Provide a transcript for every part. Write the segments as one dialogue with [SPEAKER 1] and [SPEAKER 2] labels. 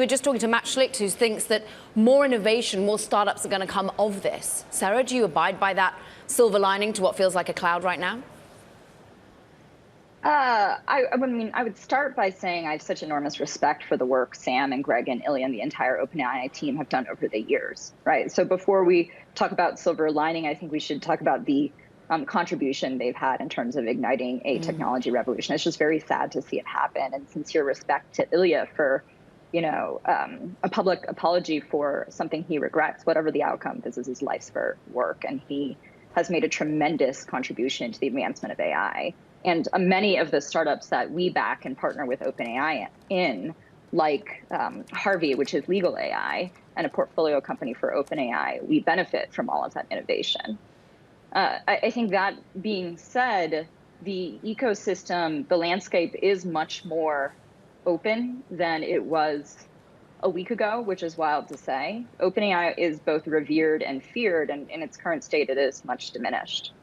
[SPEAKER 1] were just talking to Matt Schlicht, who thinks that more innovation, more startups are going to come of this. Sarah, do you abide by that silver lining to what feels like a cloud right now?
[SPEAKER 2] I would start by saying I have such enormous respect for the work Sam and Greg and Ilya and the entire OpenAI team have done over the years, right? So before we talk about silver lining, I think we should talk about the contribution they've had in terms of igniting a technology revolution. It's just very sad to see it happen. And sincere respect to Ilya for, a public apology for something he regrets, whatever the outcome. This is his life's work, and he has made a tremendous contribution to the advancement of AI. And many of the startups that we back and partner with OpenAI in, like Harvey, which is legal AI, and a portfolio company for OpenAI, we benefit from all of that innovation. I think that being said, the ecosystem, the landscape is much more open than it was a week ago, which is wild to say. OpenAI is both revered and feared, and in its current state, it is much diminished.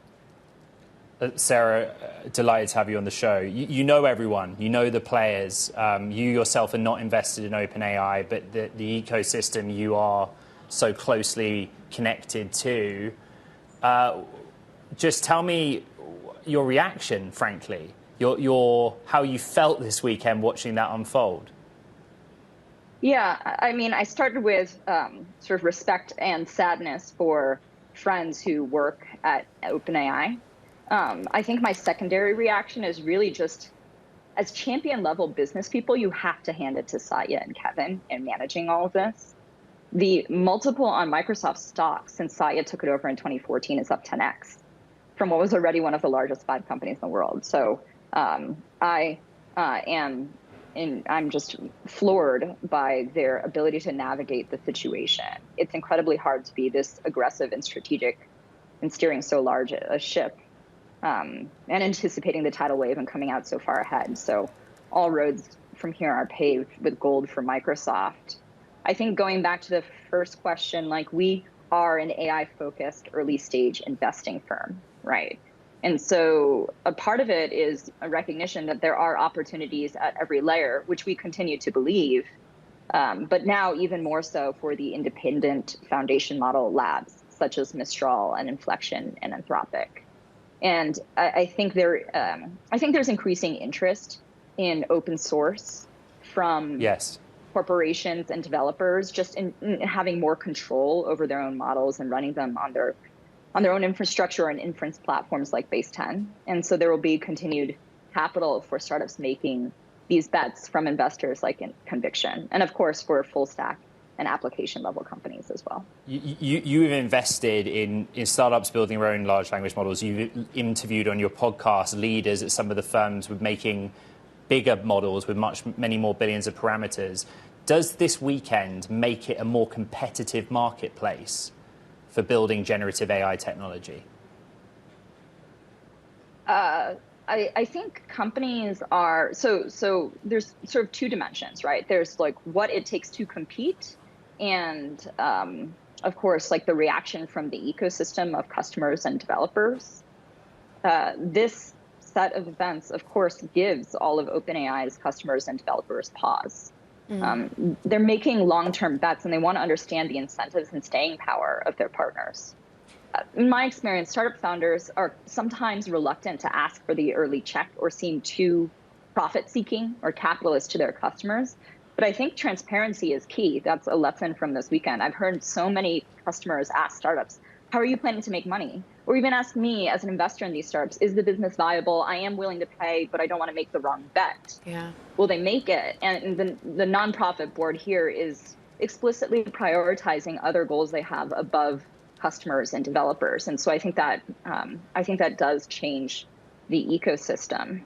[SPEAKER 3] Sarah, delighted to have you on the show. You know everyone, you know the players. You yourself are not invested in OpenAI, but the ecosystem you are so closely connected to. Just tell me your reaction, frankly, how you felt this weekend watching that unfold.
[SPEAKER 2] Yeah, I mean, I started with sort of respect and sadness for friends who work at OpenAI. I think my secondary reaction is really just, as champion level business people, you have to hand it to Satya and Kevin in managing all of this. The multiple on Microsoft stock since Satya took it over in 2014 is up 10x from what was already one of the largest 5 companies in the world. So I'm just floored by their ability to navigate the situation. It's incredibly hard to be this aggressive and strategic in steering so large a ship. And anticipating the tidal wave and coming out so far ahead. So all roads from here are paved with gold for Microsoft. I think going back to the first question, we are an AI-focused early-stage investing firm, right? And so a part of it is a recognition that there are opportunities at every layer, which we continue to believe, but now even more so for the independent foundation model labs, such as Mistral and Inflection and Anthropic. And I think there's increasing interest in open source from corporations and developers, just in having more control over their own models and running them on their own infrastructure and inference platforms like Base 10. And so there will be continued capital for startups making these bets from investors like in Conviction, and of course for full stack and application level companies as well.
[SPEAKER 3] You've invested in startups building their own large language models. You've interviewed on your podcast leaders at some of the firms with making bigger models with many more billions of parameters. Does this weekend make it a more competitive marketplace for building generative AI technology?
[SPEAKER 2] I think companies are, so there's sort of 2 dimensions, right? There's what it takes to compete, and of course, the reaction from the ecosystem of customers and developers. This set of events, of course, gives all of OpenAI's customers and developers pause. They're making long-term bets, and they want to understand the incentives and staying power of their partners. In my experience, startup founders are sometimes reluctant to ask for the early check or seem too profit-seeking or capitalist to their customers. But I think transparency is key. That's a lesson from this weekend. I've heard so many customers ask startups, how are you planning to make money? Or even ask me as an investor in these startups, is the business viable? I am willing to pay, but I don't want to make the wrong bet.
[SPEAKER 1] Yeah.
[SPEAKER 2] Will they make it? And the nonprofit board here is explicitly prioritizing other goals they have above customers and developers. And so I think that does change the ecosystem.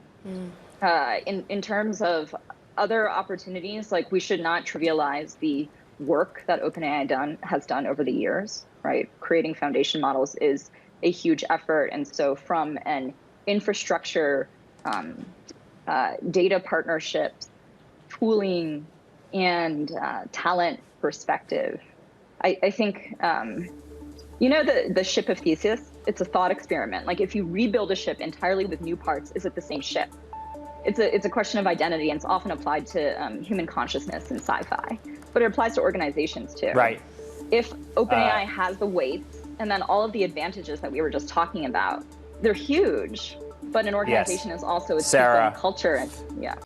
[SPEAKER 2] In terms of other opportunities, we should not trivialize the work that OpenAI has done over the years, right? Creating foundation models is a huge effort. And so from an infrastructure, data partnerships, tooling, and talent perspective, I think, the ship of Theseus, it's a thought experiment. If you rebuild a ship entirely with new parts, is it the same ship? It's a question of identity, and it's often applied to human consciousness in sci-fi. But it applies to organizations too.
[SPEAKER 3] Right.
[SPEAKER 2] If OpenAI has the weights and then all of the advantages that we were just talking about, they're huge. But an organization is also its people and culture. And, yeah.